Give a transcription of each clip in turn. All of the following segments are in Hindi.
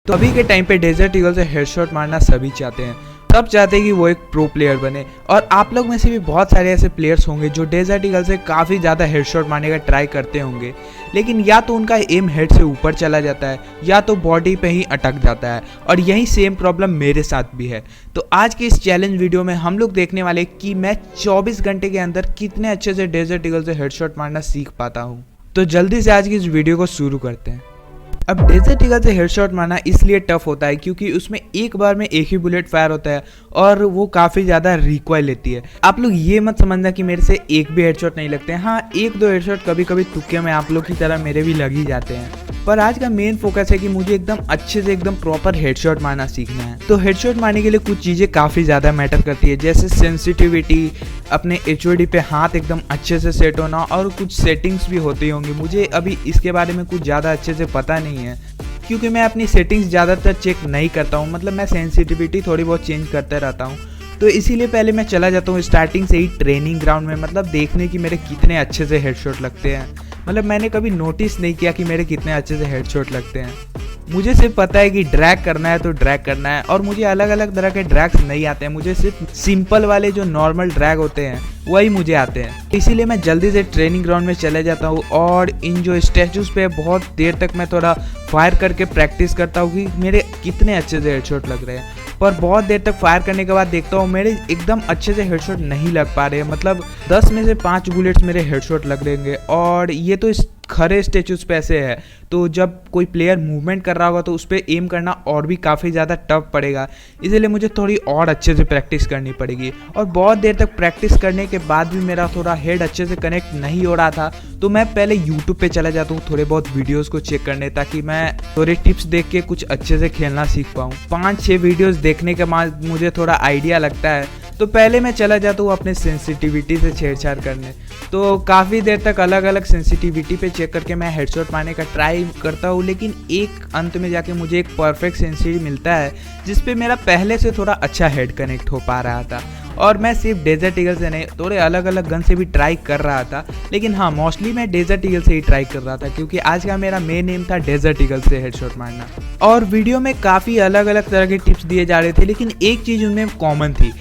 तो अभी के टाइम पे डेजर्ट ईगल से हेडशॉट मारना सभी चाहते हैं। सब चाहते हैं कि वो एक प्रो प्लेयर बने और आप लोग में से भी बहुत सारे ऐसे प्लेयर्स होंगे जो डेजर्ट ईगल से काफ़ी ज़्यादा हेडशॉट मारने का ट्राई करते होंगे, लेकिन या तो उनका एम हेड से ऊपर चला जाता है या तो बॉडी पे ही अटक जाता है। और यही सेम प्रॉब्लम मेरे साथ भी है। तो आज के इस चैलेंज वीडियो में हम लोग देखने वाले कि मैं 24 घंटे के अंदर कितने अच्छे से डेजर्ट ईगल से हेडशॉट मारना सीख पाता हूँ। तो जल्दी से आज की इस वीडियो को शुरू करते हैं। अब डेजर्ट ईगल से हेडशॉट मारना इसलिए टफ होता है क्योंकि उसमें एक बार में एक ही बुलेट फायर होता है और वो काफ़ी ज़्यादा रिकॉइल लेती है। आप लोग ये मत समझना कि मेरे से एक भी हेडशॉट नहीं लगते हैं। हाँ, एक दो हेडशॉट कभी कभी तुक्के में आप लोग की तरह मेरे भी लग ही जाते हैं, पर आज का मेन फोकस है कि मुझे एकदम अच्छे से एकदम प्रॉपर हेडशॉट मारना सीखना है। तो हेडशॉट मारने के लिए कुछ चीज़ें काफ़ी ज़्यादा मैटर करती है, जैसे सेंसिटिविटी, अपने HOD पे हाथ एकदम अच्छे से सेट होना और कुछ सेटिंग्स भी होती होंगी। मुझे अभी इसके बारे में कुछ ज़्यादा अच्छे से पता नहीं है क्योंकि मैं अपनी सेटिंग्स ज़्यादातर चेक नहीं करता हूँ। मतलब मैं सेंसिटिविटी थोड़ी बहुत चेंज करते रहता हूँ, तो इसीलिए पहले मैं चला जाता हूँ स्टार्टिंग से ही ट्रेनिंग ग्राउंड में, मतलब देखने कि मेरे कितने अच्छे से हेडशॉट लगते हैं। मतलब मैंने कभी नोटिस नहीं किया कि मेरे कितने अच्छे से हेडशॉट लगते हैं। मुझे सिर्फ पता है कि ड्रैग करना है तो ड्रैग करना है, और मुझे अलग अलग तरह के ड्रैग्स नहीं आते हैं। मुझे सिर्फ सिंपल वाले जो नॉर्मल ड्रैग होते हैं वही मुझे आते हैं। इसीलिए मैं जल्दी से ट्रेनिंग ग्राउंड में चले जाता हूँ और इन जो स्टैचूज़ पे बहुत देर तक मैं थोड़ा फायर करके प्रैक्टिस करता हूँ कि मेरे कितने अच्छे से हेडशॉट लग रहे हैं। पर बहुत देर तक फायर करने के बाद देखता हूँ मेरे एकदम अच्छे से हेडशॉट नहीं लग पा रहे हैं। मतलब 10 में से 5 बुलेट्स मेरे हेडशॉट लग रहेंगे, और ये तो इस खरे स्टेचूज पे ऐसे है। तो जब कोई प्लेयर मूवमेंट कर रहा होगा तो उस पर एम करना और भी काफ़ी ज़्यादा टफ पड़ेगा, इसीलिए मुझे थोड़ी और अच्छे से प्रैक्टिस करनी पड़ेगी। और बहुत देर तक प्रैक्टिस करने के बाद भी मेरा थोड़ा हेड अच्छे से कनेक्ट नहीं हो रहा था, तो मैं पहले यूट्यूब पे चला जाता हूँ थोड़े बहुत वीडियोस को चेक करने, ताकि मैं थोड़े टिप्स देख के कुछ अच्छे से खेलना सीख पाऊँ। 5-6 वीडियोस देखने के बाद मुझे थोड़ा आइडिया लगता है, तो पहले मैं चला जाता हूँ अपने सेंसिटिविटी से छेड़छाड़ करने। तो काफ़ी देर तक अलग अलग सेंसिटिविटी पे चेक करके मैं हेडशॉट मारने का ट्राई करता हूँ, लेकिन एक अंत में जाके मुझे एक परफेक्ट सेंसिटिविटी मिलता है जिस पे मेरा पहले से थोड़ा अच्छा हेड कनेक्ट हो पा रहा था। और मैं सिर्फ डेजर्ट ईगल से नहीं, थोड़े अलग अलग गन से भी ट्राई कर रहा था, लेकिन हाँ, मोस्टली मैं डेजर्ट ईगल से ही ट्राई कर रहा था क्योंकि आज का मेरा मेन एम था डेजर्ट ईगल से हेडशॉट मारना। और वीडियो में काफ़ी अलग अलग तरह के टिप्स दिए जा रहे थे, लेकिन एक चीज़ उनमें कॉमन थी।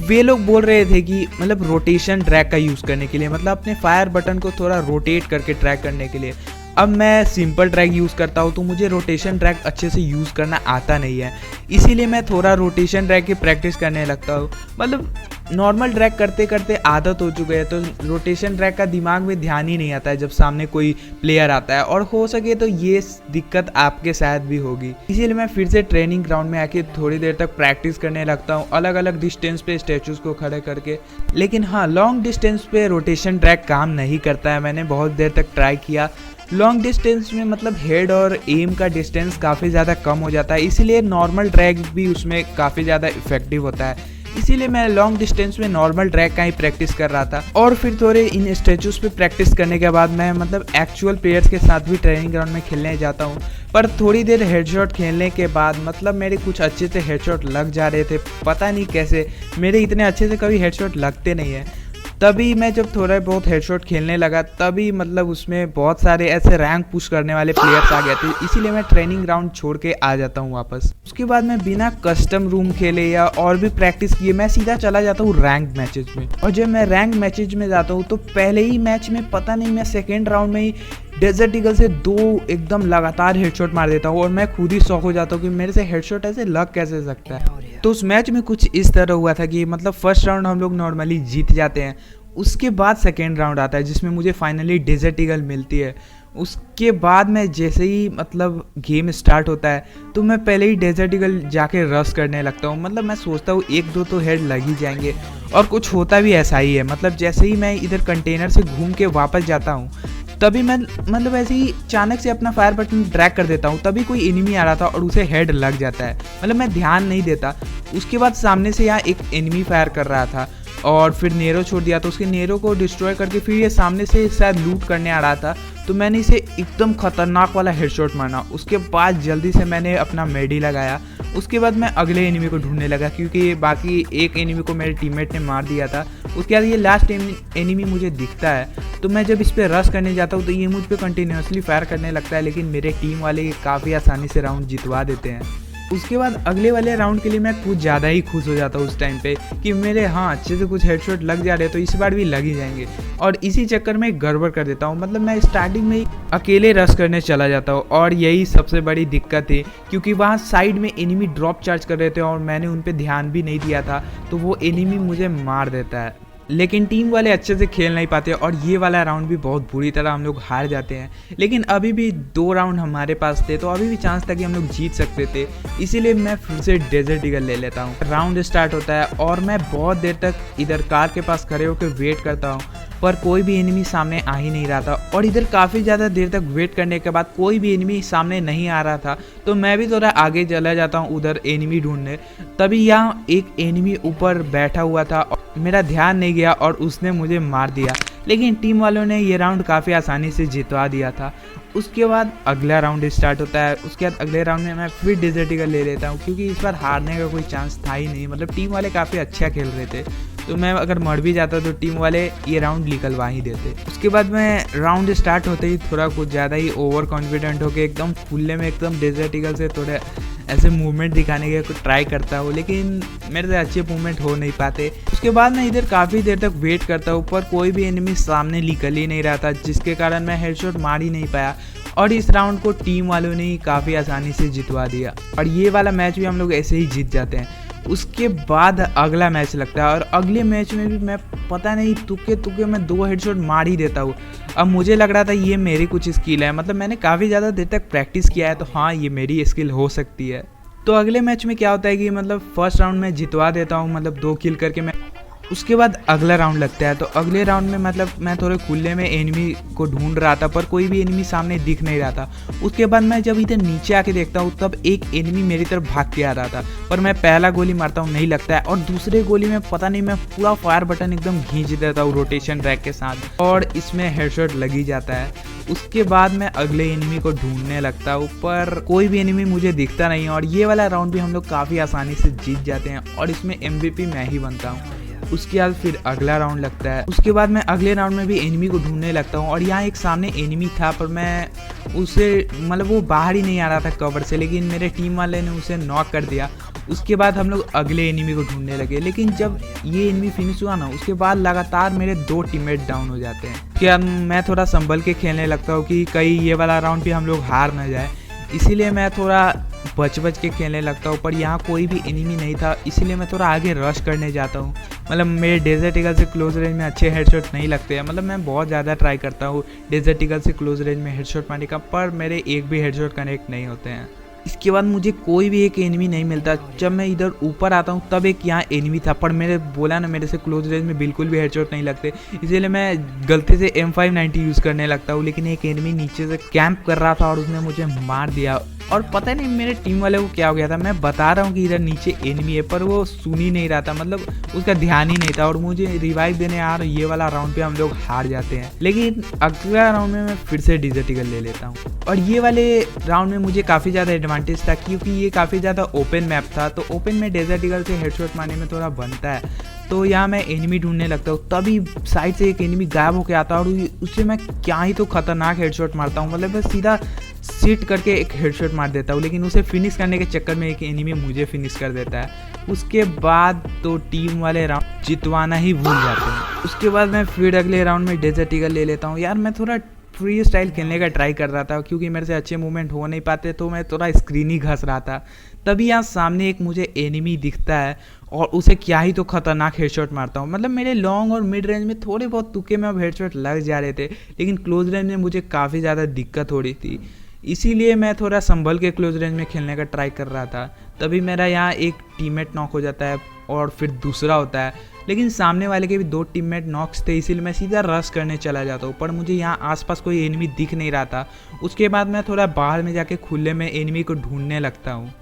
वे लोग बोल रहे थे कि मतलब रोटेशन ट्रैक का यूज़ करने के लिए, मतलब अपने फायर बटन को थोड़ा रोटेट करके ट्रैक करने के लिए। अब मैं सिंपल ट्रैक यूज़ करता हूँ तो मुझे रोटेशन ट्रैक अच्छे से यूज़ करना आता नहीं है, इसीलिए मैं थोड़ा रोटेशन ट्रैक की प्रैक्टिस करने लगता हूँ। मतलब नॉर्मल ट्रैक करते करते आदत हो चुकी है, तो रोटेशन ट्रैक का दिमाग में ध्यान ही नहीं आता है जब सामने कोई प्लेयर आता है, और हो सके तो ये दिक्कत आपके साथ भी होगी। इसीलिए मैं फिर से ट्रेनिंग ग्राउंड में आके थोड़ी देर तक प्रैक्टिस करने लगता हूँ अलग अलग डिस्टेंस पे स्टैचूज़ को खड़े करके। लेकिन हाँ, लॉन्ग डिस्टेंस पे रोटेशन ट्रैक काम नहीं करता है। मैंने बहुत देर तक ट्राई किया। लॉन्ग डिस्टेंस में मतलब हेड और एम का डिस्टेंस काफ़ी ज़्यादा कम हो जाता है, इसीलिए नॉर्मल ट्रैक भी उसमें काफ़ी ज़्यादा इफेक्टिव होता है। इसीलिए मैं लॉन्ग डिस्टेंस में नॉर्मल ट्रैक का ही प्रैक्टिस कर रहा था। और फिर थोड़े इन स्टैचूज़ पे प्रैक्टिस करने के बाद मैं मतलब एक्चुअल प्लेयर्स के साथ भी ट्रेनिंग ग्राउंड में खेलने जाता हूँ। पर थोड़ी देर हेडशॉट खेलने के बाद मतलब मेरे कुछ अच्छे से हेडशॉट लग जा रहे थे, पता नहीं कैसे। मेरे इतने अच्छे से कभी हेडशॉट लगते नहीं हैं। तभी मैं जब थोड़ा बहुत हेडशॉट खेलने लगा, तभी मतलब उसमें बहुत सारे ऐसे रैंक पुश करने वाले प्लेयर्स आ गए थे, इसीलिए मैं ट्रेनिंग ग्राउंड छोड़ के आ जाता हूँ वापस। उसके बाद मैं बिना कस्टम रूम खेले या और भी प्रैक्टिस किए मैं सीधा चला जाता हूँ रैंक मैचेज में। और जब मैं रैंक मैचेज में जाता हूँ तो पहले ही मैच में पता नहीं मैं सेकेंड राउंड में ही डेजर्ट ईगल से 2 एकदम लगातार हेडशॉट मार देता हूँ, और मैं खुद ही शॉक हो जाता हूँ कि मेरे से हेडशॉट ऐसे लग कैसे सकता है। तो उस मैच में कुछ इस तरह हुआ था कि मतलब फर्स्ट राउंड हम लोग नॉर्मली जीत जाते हैं, उसके बाद सेकेंड राउंड आता है जिसमें मुझे फाइनली डेजर्ट ईगल मिलती है। उसके बाद मैं जैसे ही मतलब गेम स्टार्ट होता है तो मैं पहले ही डेजर्ट ईगल जाके रश करने लगता हूँ। मतलब मैं सोचता हूँ 1-2 तो हेड लग ही जाएंगे, और कुछ होता भी ऐसा ही है। मतलब जैसे ही मैं इधर कंटेनर से घूम के वापस जाता हूँ तभी मैं मतलब ऐसे ही अचानक से अपना फायर बटन ड्रैग कर देता हूँ, तभी कोई एनिमी आ रहा था और उसे हेड लग जाता है। मतलब मैं ध्यान नहीं देता। उसके बाद सामने से यहाँ एक एनिमी फायर कर रहा था और फिर नेरो छोड़ दिया, तो उसके नेरो को डिस्ट्रॉय करके फिर ये सामने से शायद लूट करने आ रहा था, तो मैंने इसे एकदम खतरनाक वाला हेडशॉट मारा। उसके बाद जल्दी से मैंने अपना मेडी लगाया उसके बाद मैं अगले एनिमी को ढूंढने लगा क्योंकि बाकी एक एनिमी को मेरे टीममेट ने मार दिया था। उसके बाद ये लास्ट एनिमी मुझे दिखता है, तो मैं जब इस पर रश करने जाता हूँ तो ये मुझ पर कंटिन्यूसली फायर करने लगता है, लेकिन मेरे टीम वाले काफ़ी आसानी से राउंड जितवा देते हैं। उसके बाद अगले वाले राउंड के लिए मैं कुछ ज़्यादा ही खुश हो जाता हूँ उस टाइम पे कि मेरे अच्छे से कुछ हेडशॉट लग जा रहे, तो इस बार भी लग ही जाएंगे। और इसी चक्कर में गड़बड़ कर देता हूँ, मतलब मैं स्टार्टिंग में ही अकेले रश करने चला जाता हूँ और यही सबसे बड़ी दिक्कत थी क्योंकि वहाँ साइड में एनिमी ड्रॉप चार्ज कर रहे थे और मैंने उन पर ध्यान भी नहीं दिया था, तो वो एनिमी मुझे मार देता है। लेकिन टीम वाले अच्छे से खेल नहीं पाते और ये वाला राउंड भी बहुत बुरी तरह हम लोग हार जाते हैं। लेकिन अभी भी 2 राउंड हमारे पास थे, तो अभी भी चांस था कि हम लोग जीत सकते थे, इसीलिए मैं फिर से डेजर्ट ईगल ले लेता हूँ। राउंड स्टार्ट होता है और मैं बहुत देर तक इधर कार के पास खड़े होकर वेट करता हूँ, पर कोई भी एनिमी सामने आ ही नहीं रहा था। और इधर काफ़ी ज़्यादा देर तक वेट करने के बाद कोई भी एनिमी सामने नहीं आ रहा था, तो मैं भी थोड़ा आगे चला जाता हूँ उधर एनिमी ढूंढने। तभी यहाँ एक एनिमी ऊपर बैठा हुआ था, मेरा ध्यान नहीं गया और उसने मुझे मार दिया, लेकिन टीम वालों ने ये राउंड काफ़ी आसानी से जितवा दिया था। उसके बाद अगला राउंड स्टार्ट होता है। उसके बाद अगले राउंड में मैं फिर डेजर्ट ईगल ले लेता हूँ क्योंकि इस बार हारने का कोई चांस था ही नहीं, मतलब टीम वाले काफ़ी अच्छा खेल रहे थे, तो मैं अगर मर भी जाता तो टीम वाले ये राउंड निकलवा ही देते। उसके बाद मैं राउंड स्टार्ट होते ही थोड़ा कुछ ज़्यादा ही ओवर कॉन्फिडेंट होकर एकदम फुल्ले में एकदम डेजर्ट ईगल से थोड़े ऐसे मूवमेंट दिखाने के ट्राई करता हूँ, लेकिन मेरे से अच्छे मूवमेंट हो नहीं पाते। उसके बाद मैं इधर काफ़ी देर तक वेट करता हूँ, पर कोई भी एनिमी सामने निकल ही नहीं रहा था, जिसके कारण मैं हेडशॉट मार ही नहीं पाया और इस राउंड को टीम वालों ने ही काफ़ी आसानी से जितवा दिया और ये वाला मैच भी हम लोग ऐसे ही जीत जाते हैं। उसके बाद अगला मैच लगता है और अगले मैच में भी मैं पता नहीं तुक्के में 2 हेडशॉट मार ही देता हूँ। अब मुझे लग रहा था ये मेरी कुछ स्किल है, मतलब मैंने काफ़ी ज़्यादा देर तक प्रैक्टिस किया है, तो हाँ ये मेरी स्किल हो सकती है। तो अगले मैच में क्या होता है कि मतलब फर्स्ट राउंड में जितवा देता हूँ, मतलब 2 किल करके मैं। उसके बाद अगला राउंड लगता है, तो अगले राउंड में मतलब मैं थोड़े खुले में एनिमी को ढूंढ रहा था, पर कोई भी एनिमी सामने दिख नहीं रहा था। उसके बाद मैं जब इधर नीचे आके देखता हूँ तब एक एनिमी मेरी तरफ भाग के आ रहा था, पर मैं पहला गोली मारता हूँ नहीं लगता है और दूसरे गोली में पता नहीं मैं पूरा फायर बटन एकदम खींच देता हूँ रोटेशन ट्रैक के साथ और इसमें हेडशॉट लग ही जाता है। उसके बाद मैं अगले एनिमी को ढूंढने लगता हूँ, पर कोई भी एनिमी मुझे दिखता नहीं और ये वाला राउंड भी हम लोग काफ़ी आसानी से जीत जाते हैं और इसमें MVP मैं ही बनता हूँ। उसके बाद फिर अगला राउंड लगता है। उसके बाद मैं अगले राउंड में भी एनिमी को ढूंढने लगता हूँ और यहाँ एक सामने एनिमी था, पर मैं उसे मतलब वो बाहर ही नहीं आ रहा था कवर से, लेकिन मेरे टीम वाले ने उसे नॉक कर दिया। उसके बाद हम लोग अगले एनिमी को ढूंढने लगे, लेकिन जब ये एनिमी फिनिश हुआ ना, उसके बाद लगातार मेरे 2 टीममेट डाउन हो जाते हैं। क्या मैं थोड़ा संभल के खेलने लगता हूँ कि कहीं ये वाला राउंड भी हम लोग हार ना जाए, इसीलिए मैं थोड़ा बच के खेलने लगता हूँ। पर यहाँ कोई भी एनिमी नहीं था, इसीलिए मैं थोड़ा आगे रश करने जाता हूँ। मतलब मेरे डेजर्ट ईगल से क्लोज रेंज में अच्छे हेडशॉट नहीं लगते हैं, मतलब मैं बहुत ज़्यादा ट्राई करता हूँ डेजर्ट ईगल से क्लोज रेंज में हेडशॉट मारने का, पर मेरे एक भी हेडशॉट कनेक्ट नहीं होते हैं। इसके बाद मुझे कोई भी एक एनिमी नहीं मिलता। जब मैं इधर ऊपर आता हूँ तब एक यहाँ एनिमी था, पर मेरे बोला ना मेरे से क्लोज रेंज में बिल्कुल भी हेडशॉट नहीं लगते, इसीलिए मैं गलती से M590 यूज़ करने लगता हूँ। लेकिन एक एनिमी नीचे से कैंप कर रहा था और उसने मुझे मार दिया और पता नहीं मेरे टीम वाले को क्या हो गया था। मैं बता रहा हूँ कि इधर नीचे एनिमी है, पर वो सुन ही नहीं रहा था, मतलब उसका ध्यान ही नहीं था और मुझे रिवाइव देने आ रहा। ये वाला राउंड पे हम लोग हार जाते हैं, लेकिन अगला राउंड में मैं फिर से डेजर्ट ईगल ले लेता हूँ और ये वाले राउंड में मुझे काफ़ी ज़्यादा एडवांटेज था क्योंकि ये काफ़ी ज़्यादा ओपन मैप था, तो ओपन में डेजर्ट ईगल से हेडशॉट मारने में थोड़ा बनता है। तो यहाँ मैं एनिमी ढूंढने लगता हूँ, तभी साइड से एक एनिमी गायब होकर आता है और उससे मैं क्या ही तो खतरनाक हेडशॉट मारता हूँ, मतलब मैं सीधा सीट करके एक हेडशॉट मार देता हूँ, लेकिन उसे फिनिश करने के चक्कर में एक एनिमी मुझे फिनिश कर देता है। उसके बाद तो टीम वाले राउंड जितवाना ही भूल जाते हैं। उसके बाद मैं फिर अगले राउंड में डेजर्ट ईगल ले लेता हूँ। यार मैं थोड़ा फ्री स्टाइल खेलने का ट्राई कर रहा था क्योंकि मेरे से अच्छे मूवमेंट हो नहीं पाते, तो मैं थोड़ा स्क्रीन ही घस रहा था। तभी यहाँ सामने एक मुझे एनिमी दिखता है और उसे क्या ही तो खतरनाक हेडशॉट मारता हूँ। मतलब मेरे लॉन्ग और मिड रेंज में थोड़े बहुत तुक्के में अब हेडशॉट लग जा रहे थे, लेकिन क्लोज रेंज में मुझे काफ़ी ज़्यादा दिक्कत हो रही थी, इसीलिए मैं थोड़ा संभल के क्लोज रेंज में खेलने का ट्राई कर रहा था। तभी मेरा यहाँ एक टीममेट नॉक हो जाता है और फिर दूसरा होता है, लेकिन सामने वाले के भी 2 टीममेट नॉक्स थे, इसीलिए मैं सीधा रश करने चला जाता हूँ, पर मुझे यहाँ आसपास कोई एनिमी दिख नहीं रहा था। उसके बाद मैं थोड़ा बाहर में जाके खुले में एनिमी को ढूंढने लगता हूँ।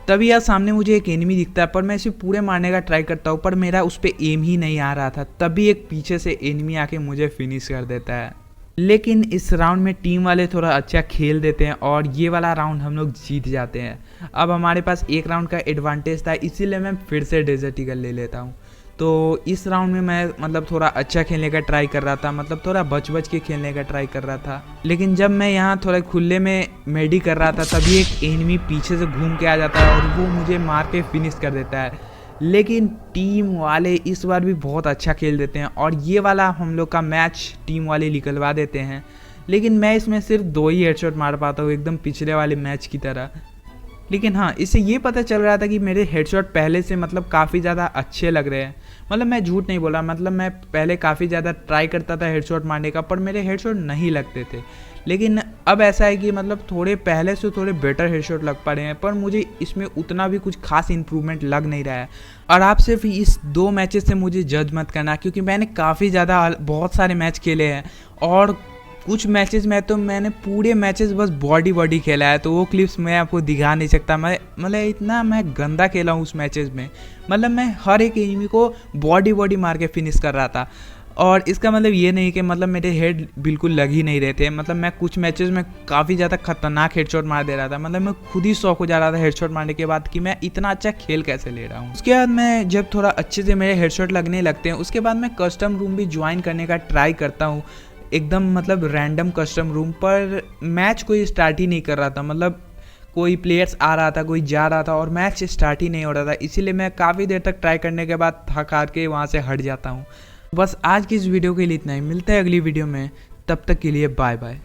तभी यहाँ सामने मुझे एक एनिमी दिखता है, पर मैं इसे पूरे मारने का ट्राई करता हूँ, पर मेरा उस पर एम ही नहीं आ रहा था। तभी एक पीछे से एनिमी आके मुझे फिनिश कर देता है। लेकिन इस राउंड में टीम वाले थोड़ा अच्छा खेल देते हैं और ये वाला राउंड हम लोग जीत जाते हैं। अब हमारे पास एक राउंड का एडवांटेज था, इसीलिए मैं फिर से डेजर्ट ईगल ले लेता हूँ। तो इस राउंड में मैं मतलब थोड़ा अच्छा खेलने का ट्राई कर रहा था, मतलब थोड़ा बच के खेलने का ट्राई कर रहा था। लेकिन जब मैं यहाँ थोड़ा खुले में मेडी कर रहा था तभी एक एनिमी पीछे से घूम के आ जाता है और वो मुझे मार के फिनिश कर देता है। लेकिन टीम वाले इस बार भी बहुत अच्छा खेल देते हैं और ये वाला हम लोग का मैच टीम वाले निकलवा देते हैं। लेकिन मैं इसमें सिर्फ 2 ही हेडशॉट मार पाता हूँ, एकदम पिछले वाले मैच की तरह। लेकिन हाँ, इससे ये पता चल रहा था कि मेरे हेडशॉट पहले से मतलब काफ़ी ज़्यादा अच्छे लग रहे हैं। मतलब मैं झूठ नहीं बोला, मतलब मैं पहले काफ़ी ज़्यादा ट्राई करता था हेडशॉट मारने का, पर मेरे हेडशॉट नहीं लगते थे। लेकिन अब ऐसा है कि मतलब थोड़े पहले से थोड़े बेटर हेडशॉट लग पा रहे हैं, पर मुझे इसमें उतना भी कुछ खास इंप्रूवमेंट लग नहीं रहा है। और आप सिर्फ इस 2 मैचेस से मुझे जज मत करना, क्योंकि मैंने काफ़ी ज़्यादा बहुत सारे मैच खेले हैं और कुछ मैचेस में तो मैंने पूरे मैचेस बस बॉडी खेला है, तो वो क्लिप्स मैं आपको दिखा नहीं सकता। मैं मतलब इतना मैं गंदा खेला हूँ उस मैचेस में, मतलब मैं हर एक एनिमी को बॉडी मार के फिनिश कर रहा था। और इसका मतलब ये नहीं कि मतलब मेरे हेड बिल्कुल लग ही नहीं रहे थे, मतलब मैं कुछ मैचेस में काफ़ी ज़्यादा खतरनाक हेडशॉट मार दे रहा था। मतलब मैं खुद ही शौक हो जा रहा था हेडशॉट मारने के बाद कि मैं इतना अच्छा खेल कैसे ले रहा हूँ। उसके बाद मैं जब थोड़ा अच्छे से मेरे हेडशॉट लगने लगते हैं, उसके बाद मैं कस्टम रूम भी ज्वाइन करने का ट्राई करता हूँ, एकदम मतलब रैंडम कस्टम रूम। पर मैच कोई स्टार्ट ही नहीं कर रहा था, मतलब कोई प्लेयर्स आ रहा था, कोई जा रहा था और मैच स्टार्ट ही नहीं हो रहा था। इसीलिए मैं काफ़ी देर तक ट्राई करने के बाद थक हार के वहाँ से हट जाता हूँ। बस आज की इस वीडियो के लिए इतना ही, मिलते हैं अगली वीडियो में, तब तक के लिए बाय बाय।